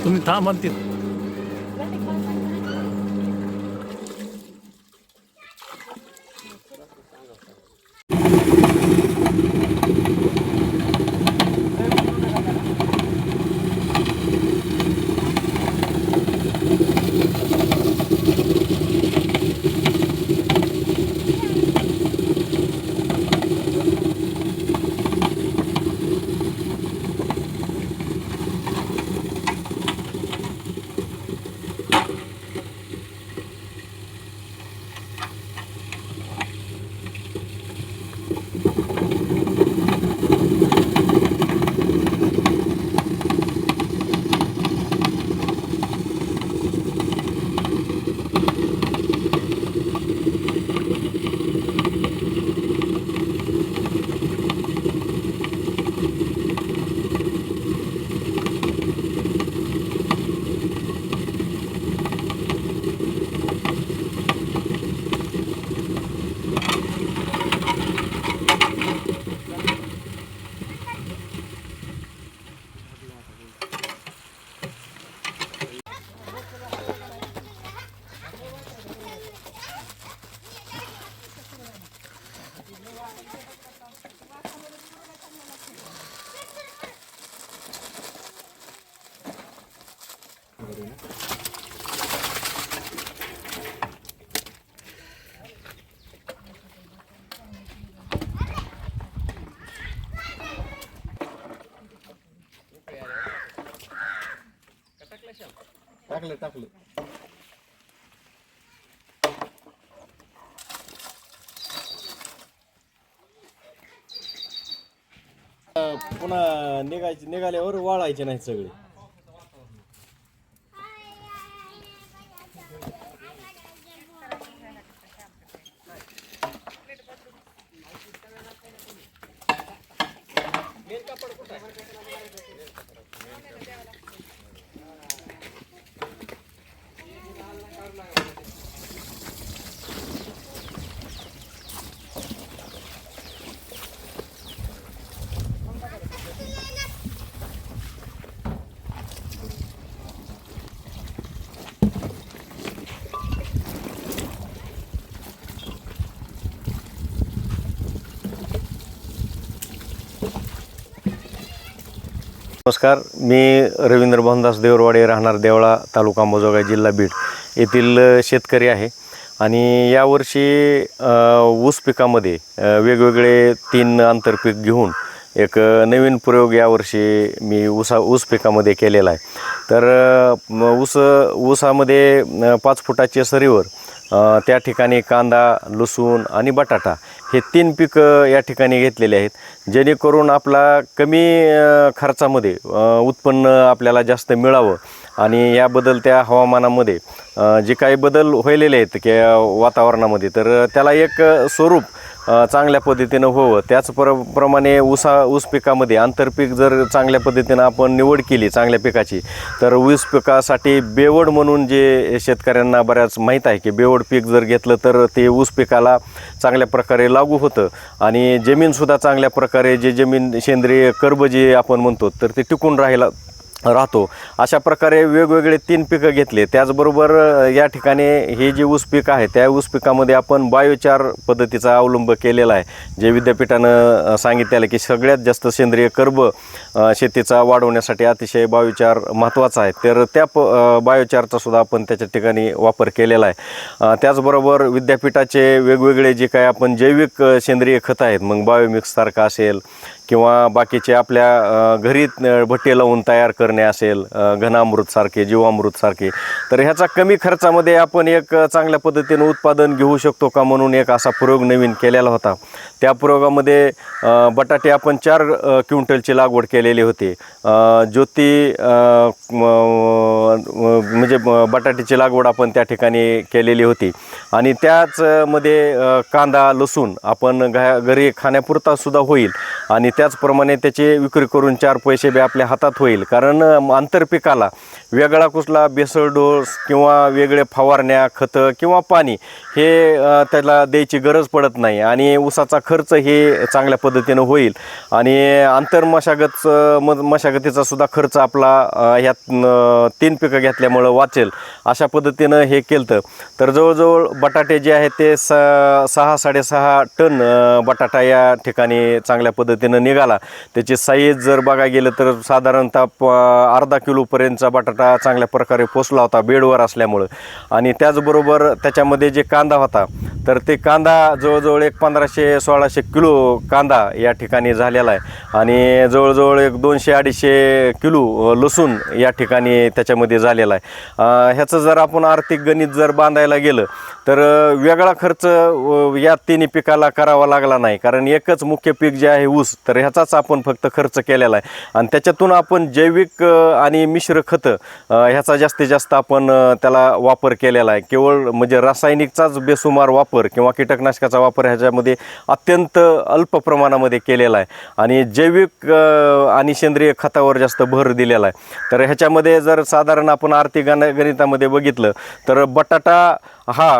तुम्ही थांबा तिथं. टाकलं. पुन्हा निघाल्यावर वाळायचे नाहीत सगळे. नमस्कार, मी रवींद्र भानदास देवरवाडे, राहणार देवळा, तालुका अंबाजोगाई, जिल्हा बीड येथील शेतकरी आहे. आणि यावर्षी ऊस पिकामध्ये वेगवेगळे 3 आंतरपीक घेऊन एक नवीन प्रयोग यावर्षी मी ऊस पिकामध्ये केलेला आहे. तर ऊसामध्ये 5 फुटाच्या सरीवर त्या ठिकाणी कांदा, लसूण आणि बटाटा हे 3 पिकं या ठिकाणी घेतलेले आहेत, जेणेकरून आपला कमी खर्चामध्ये उत्पन्न आपल्याला जास्त मिळावं. आणि या बदलत्या हवामानामध्ये जे काही बदल व्हायलेले आहेत की वातावरणामध्ये, तर त्याला एक स्वरूप चांगल्या पद्धतीनं व्हावं. त्याचप्रमाणे ऊस पिकामध्ये आंतरपीक जर चांगल्या पद्धतीनं आपण निवड केली चांगल्या पिकाची, तर ऊस पिकासाठी बेवड म्हणून जे शेतकऱ्यांना बऱ्याच माहीत आहे की बेवड पीक जर घेतलं तर ते ऊस पिकाला चांगल्या प्रकारे लागू होतं. आणि जमीनसुद्धा चांगल्या प्रकारे जमीन सेंद्रिय कर्ब जे आपण म्हणतो तर ते टिकून राहतो. अशा प्रकारे वेगवेगळे 3 पिकं घेतले. त्याचबरोबर या ठिकाणी हे जे ऊस पीक आहे त्या ऊस पिकामध्ये आपण बायोचार पद्धतीचा अवलंब केलेला आहे, जे विद्यापीठानं सांगितलेलं की सगळ्यात जास्त सेंद्रिय कर्ब शेतीचा वाढवण्यासाठी अतिशय बायोचार महत्त्वाचा आहे. तर त्या बायोचारचा सुद्धा आपण त्याच्या ठिकाणी वापर केलेला आहे. त्याचबरोबर विद्यापीठाचे वेगवेगळे जे काही आपण जैविक सेंद्रिय खतं आहेत, मग बायोमिक्ससारखं असेल किंवा बाकीचे आपल्या घरी भट्टे लावून तयार करणे असेल, घनामृतसारखे, जीवामृतसारखे, तर ह्याचा कमी खर्चामध्ये आपण एक चांगल्या पद्धतीने उत्पादन घेऊ शकतो का म्हणून एक असा प्रयोग नवीन केलेला होता. त्या प्रयोगामध्ये बटाटे आपण 4 क्विंटलची लागवड केलेली होती. ज्योती म्हणजे बटाट्याची लागवड आपण त्या ठिकाणी केलेली होती. आणि त्याचमध्ये कांदा, लसूण आपण घरी खाण्यापुरता सुद्धा होईल आणि त्याचप्रमाणे त्याची विक्री करून 4 पैसे बी आपल्या हातात होईल. कारण आंतरपिकाला वेगळा कुठला बेसळ डोस किंवा वेगळे फवारण्या, खतं किंवा पाणी हे त्याला द्यायची गरज पडत नाही आणि ऊसाचा खर्च हे चांगल्या पद्धतीनं होईल आणि मशागतीचा सुद्धा खर्च आपला ह्यात 3 पिकं घेतल्यामुळं वाचेल. अशा पद्धतीनं हे केलं तर जवळजवळ बटाटे जे आहेत ते 6-6.5 टन बटाटा या ठिकाणी चांगल्या पद्धतीनं निघाला. त्याची साईज जर बघायला गेलं तर साधारणतः अर्धा किलोपर्यंतचा बटाटा चांगल्या प्रकारे पोचला होता बेडवर असल्यामुळं. आणि त्याचबरोबर त्याच्यामध्ये जे कांदा होता तर ते कांदा जवळजवळ एक 1500-1600 किलो कांदा या ठिकाणी झालेला आहे आणि जवळजवळ एक 200-250 किलो लसूण या ठिकाणी त्याच्यामध्ये झालेला आहे. ह्याचं जर आपण आर्थिक गणित जर बांधायला गेलं तर वेगळा खर्च या 3 पिकाला करावा लागला नाही. कारण एकच मुख्य पीक जे आहे ऊस, तर ह्याचाच आपण फक्त खर्च केलेला आहे आणि त्याच्यातून आपण जैविक आणि मिश्र खतं ह्याचा जास्तीत जास्त आपण त्याला वापर केलेला आहे. केवळ म्हणजे रासायनिकचाच बेसुमार वापर किंवा कीटकनाशकाचा वापर ह्याच्यामध्ये अत्यंत अल्प प्रमाणामध्ये केलेला आहे आणि जैविक आणि सेंद्रिय खतावर जास्त भर दिलेला आहे. तर ह्याच्यामध्ये जर साधारण आपण आर्थिक गणितामध्ये बघितलं तर बटाटा हा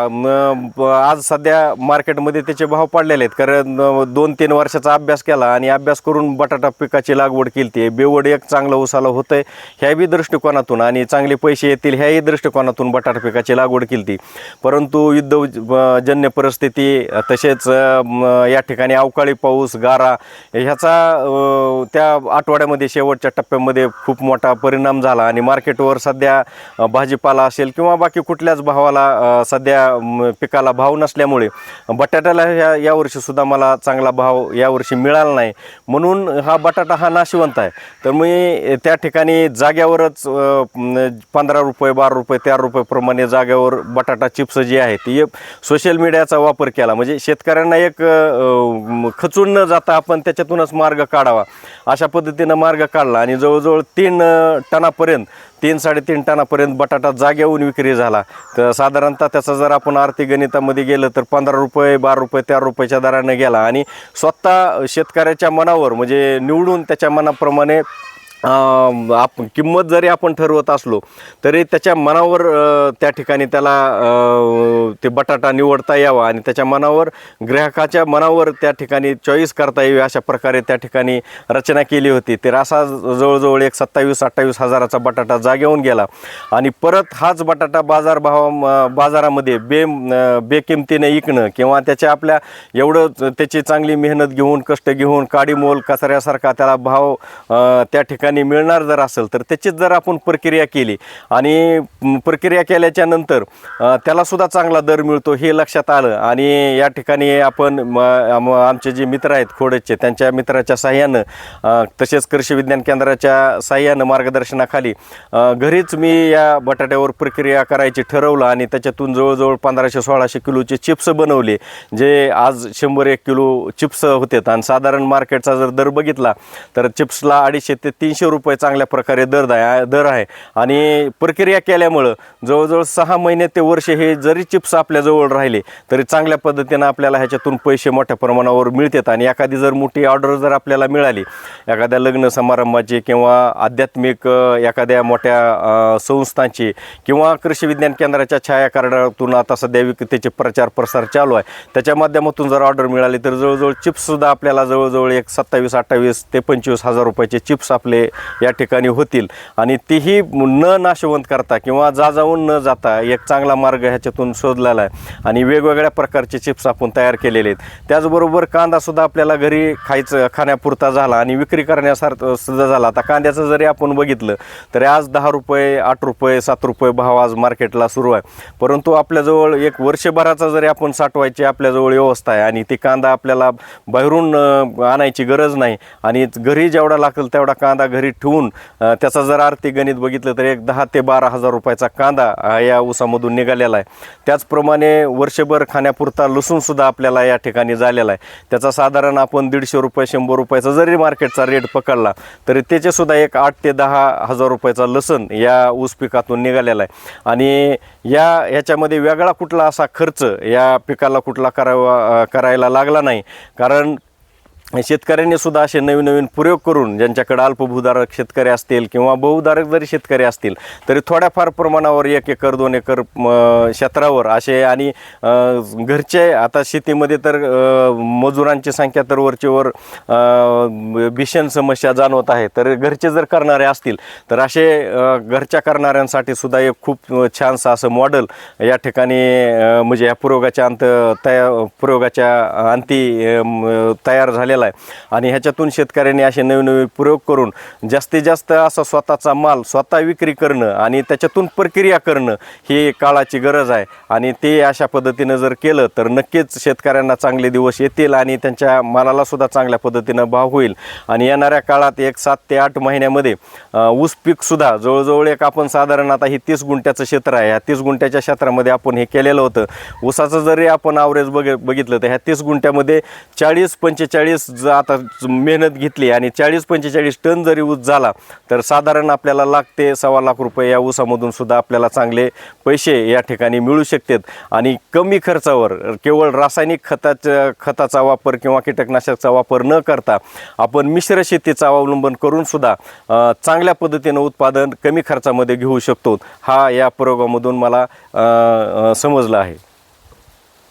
आज सध्या मार्केटमध्ये त्याचे भाव पडलेले आहेत. कारण 2-3 वर्षाचा अभ्यास केला आणि अभ्यास करून बटाटा पिकाची लागवड केली ती बेवड एक चांगलं ऊसाला होतं आहे ह्या बी दृष्टिकोनातून आणि चांगले पैसे येतील ह्याही दृष्टिकोनातून बटाटा पिकाची लागवड केली ती. परंतु युद्धजन्य परिस्थिती तसेच या ठिकाणी अवकाळी पाऊस, गारा ह्याचा त्या आठवड्यामध्ये शेवटच्या टप्प्यामध्ये खूप मोठा परिणाम झाला आणि मार्केटवर सध्या भाजीपाला असेल किंवा बाकी कुठल्याच भावाला सध्या पिकाला भाव नसल्यामुळे बटाट्याला यावर्षीसुद्धा मला चांगला भाव यावर्षी मिळाला नाही. म्हणून हा बटाटा हा नाशिवंत आहे. तर मी त्या ठिकाणी जाग्यावरच 15 रुपये, 12 रुपये, 13 रुपये प्रमाणे जाग्यावर बटाटा चिप्स जे आहे ती सोशल मीडियाचा वापर केला. म्हणजे शेतकऱ्यांना एक खचून न जाता आपण त्याच्यातूनच मार्ग काढावा अशा पद्धतीनं मार्ग काढला आणि जवळजवळ 3 टनापर्यंत 3-3.5 टनापर्यंत बटाटा जाग्याहून विक्री झाला. तर साधारणतः त्याचा जर आपण आर्थिक गणितामध्ये गेलं तर 15 रुपये, 12 रुपये, 13 रुपयाच्या दराने गेला आणि स्वतः शेतकऱ्याच्या मनावर म्हणजे निवडून त्याच्या मनाप्रमाणे किंमत जरी आपण ठरवत असलो तरी त्याच्या मनावर त्या ठिकाणी त्याला ते बटाटा निवडता यावा आणि त्याच्या मनावर ग्राहकाच्या मनावर त्या ठिकाणी चॉईस करता यावी अशा प्रकारे त्या ठिकाणी रचना केली होती. तर असा जवळजवळ एक 27-28 हजाराचा बटाटा जागेवून गेला आणि परत हाच बटाटा बाजारामध्ये बेकिमतीने विकणं किंवा त्याच्या आपल्या एवढं त्याची चांगली मेहनत घेऊन कष्ट घेऊन काडीमोल कचऱ्यासारखा त्याला भाव त्या ठिकाणी मिळणार जर असेल तर त्याचीच जर आपण प्रक्रिया केली आणि प्रक्रिया केल्याच्या नंतर त्याला सुद्धा चांगला दर मिळतो हे लक्षात आलं आणि या ठिकाणी आपण आमचे जे मित्र आहेत खोडचे त्यांच्या मित्राच्या साह्यानं तसेच कृषी विज्ञान केंद्राच्या साह्यानं मार्गदर्शनाखाली घरीच मी या बटाट्यावर प्रक्रिया करायची ठरवलं आणि त्याच्यातून जवळजवळ 1500-1600 किलोचे चिप्स बनवले जे आज 100-1 किलो चिप्स होते आणि साधारण मार्केटचा जर दर बघितला तर चिप्सला 250 ते 300 रुपये चांगल्या प्रकारे दर आहे आणि प्रक्रिया केल्यामुळं जवळजवळ 6 महिने ते वर्ष हे जरी चिप्स आपल्याजवळ राहिले तरी चांगल्या पद्धतीनं आपल्याला ह्याच्यातून पैसे मोठ्या प्रमाणावर मिळतात आणि एखादी जर मोठी ऑर्डर जर आपल्याला मिळाली एखाद्या लग्न समारंभाची किंवा आध्यात्मिक एखाद्या मोठ्या संस्थांची किंवा कृषी विज्ञान केंद्राच्या छाया कार्डातून आता सध्या विकतेचे प्रचार प्रसार चालू आहे त्याच्या माध्यमातून जर ऑर्डर मिळाली तर जवळजवळ चिप्ससुद्धा आपल्याला जवळजवळ एक 27-28 ते 25 हजार रुपयाचे चिप्स आपले या ठिकाणी होतील आणि तीही न नाशवंत करता किंवा जाऊन न जाता एक चांगला मार्ग ह्याच्यातून शोधलेला आहे आणि वेगवेगळ्या प्रकारचे चिप्स आपण तयार केलेले आहेत. त्याचबरोबर कांदासुद्धा आपल्याला घरी खाण्यापुरता झाला आणि विक्री करण्यासारखं सुद्धा झाला. आता कांद्याचं जरी आपण बघितलं तरी आज 10 रुपये, 8 रुपये, 7 रुपये भाव आज मार्केटला सुरू आहे. परंतु आपल्याजवळ एक वर्षभराचा जरी आपण साठवायची आपल्याजवळ व्यवस्था आहे आणि ती कांदा आपल्याला बाहेरून आणायची गरज नाही आणि घरी जेवढा लागेल तेवढा कांदा घरी ठेवून त्याचा जर आर्थिक गणित बघितलं तर एक 10 ते 12 हजार रुपयाचा कांदा या ऊसामधून निघालेला आहे. त्याचप्रमाणे वर्षभर खाण्यापुरता लसूणसुद्धा आपल्याला या ठिकाणी झालेला आहे. त्याचा साधारण आपण 150 रुपये 100 रुपयाचा जरी मार्केटचा रेट पकडला तरी त्याचेसुद्धा एक 8 ते 10 हजार रुपयाचा लसूण या ऊस पिकातून निघालेला आहे आणि ह्याच्यामध्ये वेगळा कुठला असा खर्च या पिकाला कुठला करायला लागला नाही. कारण शेतकऱ्यांनी सुद्धा असे नवीन नवीन प्रयोग करून, ज्यांच्याकडे अल्पभूधारक शेतकरी असतील किंवा बहुधारक जरी शेतकरी असतील तरी थोड्याफार प्रमाणावर 1 एकर 2 एकर क्षेत्रावर असे, आणि घरचे आता शेतीमध्ये तर मजुरांची संख्या तर वरचेवर भीषण समस्या जाणवत आहे, तर घरचे जर करणारे असतील तर असे घरच्या करणाऱ्यांसाठी सुद्धा एक खूप छानसं असं मॉडेल या ठिकाणी म्हणजे या प्रयोगाच्या अंती तयार झालेला आहे. आणि ह्याच्यातून शेतकऱ्यांनी असे नवीन नवीन प्रयोग करून जास्तीत जास्त असा स्वतःचा माल स्वतः विक्री करणं आणि त्याच्यातून प्रक्रिया करणं ही काळाची गरज आहे. आणि ते अशा पद्धतीनं जर केलं तर नक्कीच शेतकऱ्यांना चांगले दिवस येतील आणि त्यांच्या मालाला सुद्धा चांगल्या पद्धतीनं भाव होईल. आणि येणाऱ्या काळात 7 ते 8 महिन्यामध्ये ऊस पीकसुद्धा जवळजवळ एक आपण साधारण आता ही 30 गुंठ्याचं क्षेत्र आहे. ह्या 30 गुंठ्याच्या क्षेत्रामध्ये आपण हे केलेलं होतं. ऊसाचं जरी आपण ॲव्हरेज बघितलं तर ह्या 30 गुंठ्यामध्ये 40-45 आता मेहनत घेतली आणि 40-45 टन जरी ऊस झाला तर साधारण आपल्याला ₹1 ते ₹1.25 लाख या ऊसामधून सुद्धा आपल्याला चांगले पैसे या ठिकाणी मिळू शकतात. आणि कमी खर्चावर केवळ रासायनिक खताचा वापर किंवा कीटकनाशकाचा वापर न करता आपण मिश्र शेतीचा अवलंबन करून सुद्धा चांगल्या पद्धतीनं उत्पादन कमी खर्चामध्ये घेऊ शकतो. हा या प्रयोगामधून मला समजलं आहे.